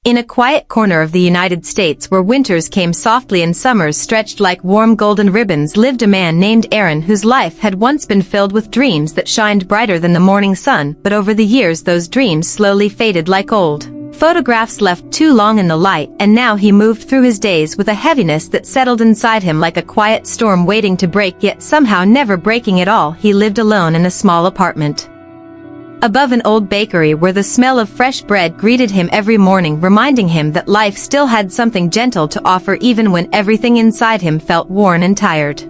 In a quiet corner of the United States where winters came softly and summers stretched like warm golden ribbons lived a man named Aaron whose life had once been filled with dreams that shined brighter than the morning sun, but over the years those dreams slowly faded like old photographs left too long in the light, and now he moved through his days with a heaviness that settled inside him like a quiet storm waiting to break, yet somehow never breaking at all. He lived alone in a small apartment above an old bakery where the smell of fresh bread greeted him every morning, reminding him that life still had something gentle to offer even when everything inside him felt worn and tired.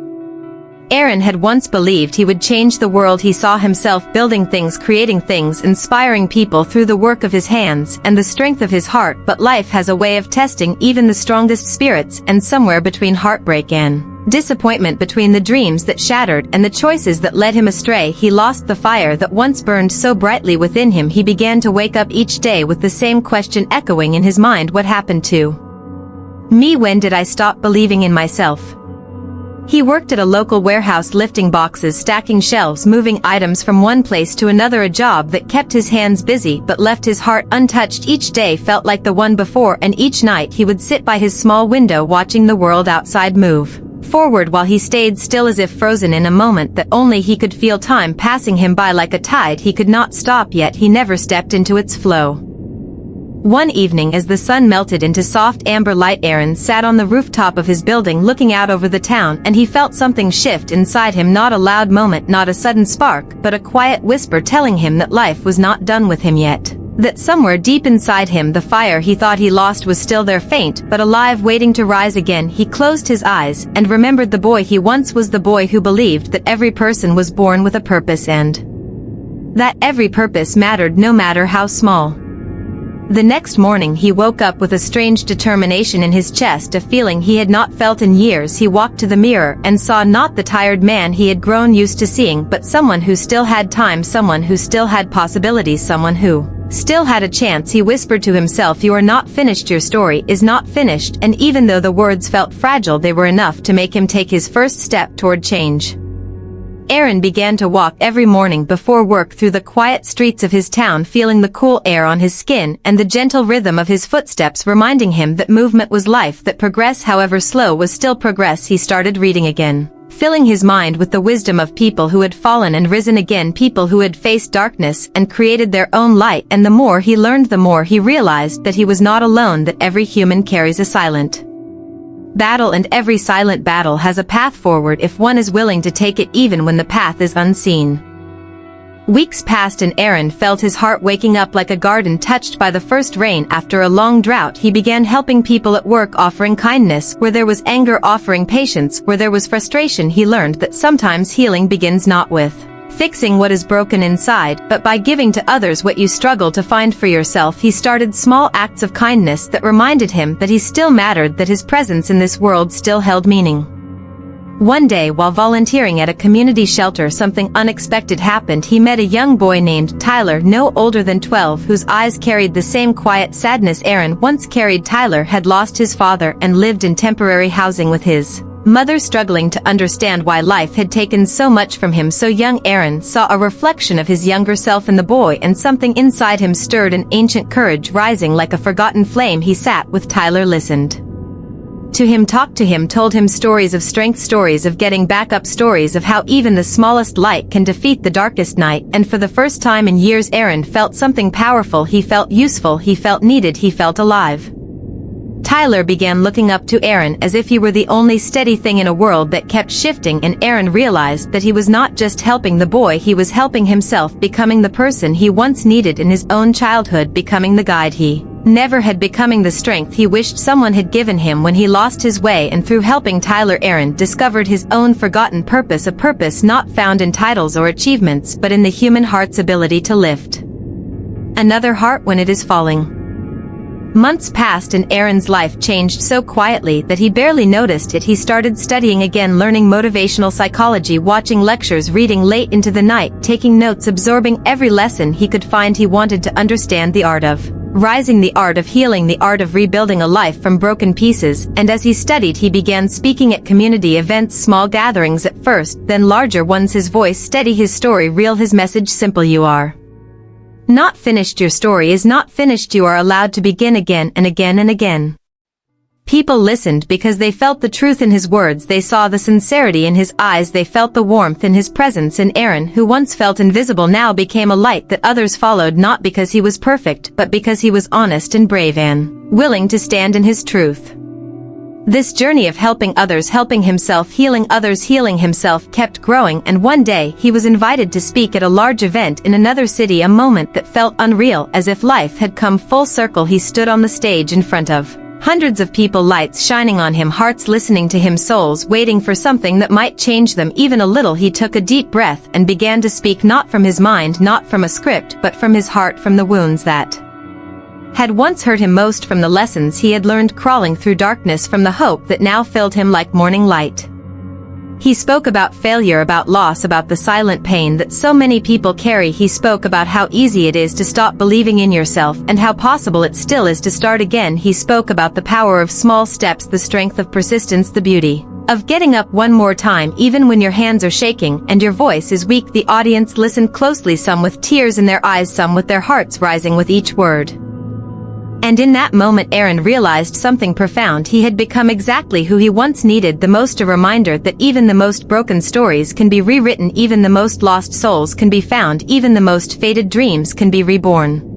Aaron had once believed he would change the world. He saw himself building things, creating things, inspiring people through the work of his hands and the strength of his heart, but life has a way of testing even the strongest spirits, and somewhere between heartbreak and disappointment, between the dreams that shattered and the choices that led him astray, he lost the fire that once burned so brightly within him. He began to wake up each day with the same question echoing in his mind: what happened to me? When did I stop believing in myself? He worked at a local warehouse lifting boxes, stacking shelves, moving items from one place to another, a job that kept his hands busy but left his heart untouched. Each day felt like the one before, and each night he would sit by his small window watching the world outside move forward while he stayed still as if frozen in a moment that only he could feel, time passing him by like a tide he could not stop, yet he never stepped into its flow. One evening as the sun melted into soft amber light, Aaron sat on the rooftop of his building looking out over the town, and he felt something shift inside him. Not a loud moment, not a sudden spark, but a quiet whisper telling him that life was not done with him yet. That somewhere deep inside him the fire he thought he lost was still there, faint but alive, waiting to rise again. He closed his eyes and remembered the boy he once was, the boy who believed that every person was born with a purpose and that every purpose mattered, no matter how small. The next morning he woke up with a strange determination in his chest, a feeling he had not felt in years. He walked to the mirror and saw not the tired man he had grown used to seeing, but someone who still had time, someone who still had possibilities, someone who still had a chance. He whispered to himself, "You are not finished, your story is not finished," and even though the words felt fragile, they were enough to make him take his first step toward change. Aaron began to walk every morning before work through the quiet streets of his town, feeling the cool air on his skin and the gentle rhythm of his footsteps reminding him that movement was life, that progress, however slow, was still progress. He started reading again, filling his mind with the wisdom of people who had fallen and risen again, people who had faced darkness and created their own light, and the more he learned, the more he realized that he was not alone, that every human carries a silent battle, and every silent battle has a path forward if one is willing to take it, even when the path is unseen. Weeks passed and Aaron felt his heart waking up like a garden touched by the first rain after a long drought. He began helping people at work, offering kindness where there was anger, offering patience where there was frustration. He learned that sometimes healing begins not with fixing what is broken inside, but by giving to others what you struggle to find for yourself. He started small acts of kindness that reminded him that he still mattered, that his presence in this world still held meaning. One day while volunteering at a community shelter, something unexpected happened. He met a young boy named Tyler, no older than 12, whose eyes carried the same quiet sadness Aaron once carried. Tyler had lost his father and lived in temporary housing with his mother, struggling to understand why life had taken so much from him so young. Aaron saw a reflection of his younger self in the boy, and something inside him stirred, an ancient courage rising like a forgotten flame. He sat with Tyler, listened to him, talked to him, told him stories of strength, stories of getting back up, stories of how even the smallest light can defeat the darkest night. And for the first time in years, Aaron felt something powerful. He felt useful, he felt needed, he felt alive. Tyler began looking up to Aaron as if he were the only steady thing in a world that kept shifting, and Aaron realized that he was not just helping the boy, he was helping himself, becoming the person he once needed in his own childhood, becoming the guide he never had, becoming the strength he wished someone had given him when he lost his way. And through helping Tyler, Aaron discovered his own forgotten purpose, a purpose not found in titles or achievements, but in the human heart's ability to lift another heart when it is falling. Months passed and Aaron's life changed so quietly that he barely noticed it. He started studying again, learning motivational psychology, watching lectures, reading late into the night, taking notes, absorbing every lesson he could find. He wanted to understand the art of rising, the art of healing, the art of rebuilding a life from broken pieces. And as he studied, he began speaking at community events, small gatherings at first, then larger ones, his voice steady, his story real, his message simple. You are Not finished. Your story is not finished. You are allowed to begin again and again and again. People listened because they felt the truth in his words, they saw the sincerity in his eyes, they felt the warmth in his presence, and Aaron, who once felt invisible, now became a light that others followed, not because he was perfect, but because he was honest and brave and willing to stand in his truth. This journey of helping others, helping himself, healing others, healing himself kept growing, and one day he was invited to speak at a large event in another city, a moment that felt unreal, as if life had come full circle. He stood on the stage in front of hundreds of people, lights shining on him, hearts listening to him, souls waiting for something that might change them even a little. He took a deep breath and began to speak, not from his mind, not from a script, but from his heart, from the wounds that had once hurt him most, from the lessons he had learned crawling through darkness, from the hope that now filled him like morning light. He spoke about failure, about loss, about the silent pain that so many people carry. He spoke about how easy it is to stop believing in yourself and how possible it still is to start again. He spoke about the power of small steps, the strength of persistence, the beauty of getting up one more time even when your hands are shaking and your voice is weak. The audience listened closely, some with tears in their eyes, some with their hearts rising with each word. And in that moment Aaron realized something profound. He had become exactly who he once needed the most, a reminder that even the most broken stories can be rewritten, even the most lost souls can be found, even the most faded dreams can be reborn.